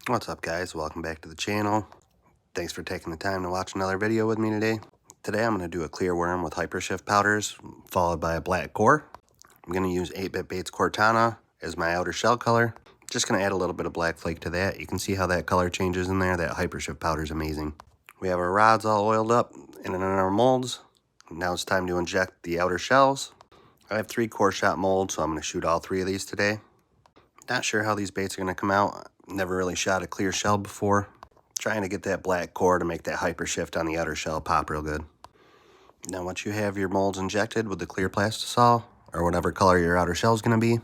What's up, guys? Welcome back to the channel. Thanks for taking the time to watch another video with me today. Today I'm going to do a clear worm with Hypershift powders followed by a black core. I'm going to use 8-Bit Baits Cortana as my outer shell color. Just going to add a little bit of black flake to that. You can see how that color changes in there. That Hypershift powder is amazing. We have our rods all oiled up and in our molds. Now it's time to inject the outer shells. I have 3 core shot molds, so I'm going to shoot all 3 of these today. Not sure how these baits are going to come out. Never really shot a clear shell before. Trying to get that black core to make that Hypershift on the outer shell pop real good. Now once you have your molds injected with the clear plastisol, or whatever color your outer shell is going to be,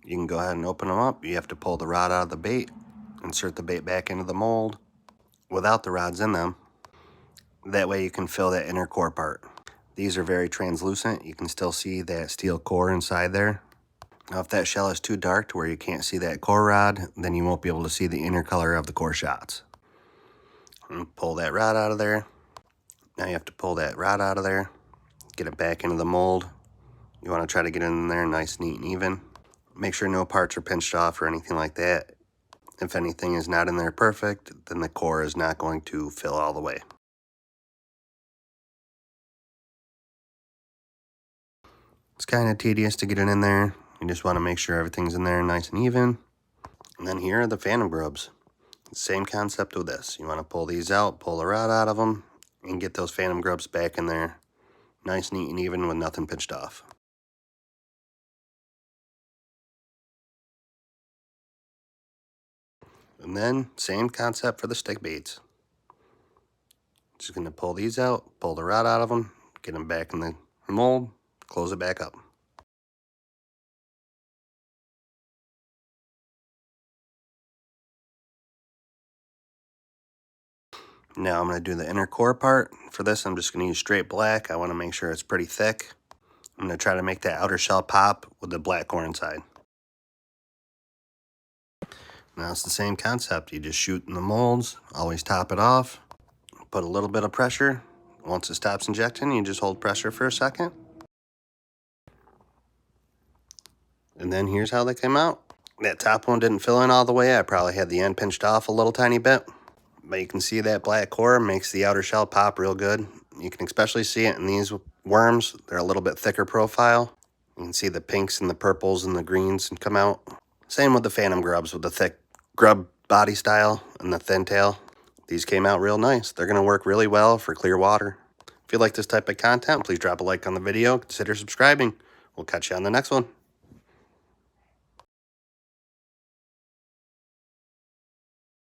you can go ahead and open them up. You have to pull the rod out of the bait, insert the bait back into the mold without the rods in them. That way you can fill that inner core part. These are very translucent. You can still see that steel core inside there. Now if that shell is too dark to where you can't see that core rod, then you won't be able to see the inner color of the core shots. And pull that rod out of there. Now you have to pull that rod out of there, get it back into the mold. You want to try to get it in there nice, neat, and even. Make sure no parts are pinched off or anything like that. If anything is not in there perfect, then the core is not going to fill all the way. It's kind of tedious to get it in there. You just want to make sure everything's in there nice and even. And then here are the phantom grubs. Same concept with this. You want to pull these out, pull the rod out of them, and get those phantom grubs back in there nice, neat, and even with nothing pinched off. And then same concept for the stick baits. Just going to pull these out, pull the rod out of them, get them back in the mold, close it back up. Now I'm going to do the inner core part. For this, I'm just going to use straight black. I want to make sure it's pretty thick. I'm going to try to make that outer shell pop with the black core inside. Now it's the same concept. You just shoot in the molds, always top it off, put a little bit of pressure. Once it stops injecting, you just hold pressure for a second. And then here's how they came out. That top one didn't fill in all the way. I probably had the end pinched off a little tiny bit. But you can see that black core makes the outer shell pop real good. You can especially see it in these worms. They're a little bit thicker profile. You can see the pinks and the purples and the greens come out. Same with the phantom grubs with the thick grub body style and the thin tail. These came out real nice. They're going to work really well for clear water. If you like this type of content, please drop a like on the video. Consider subscribing. We'll catch you on the next one.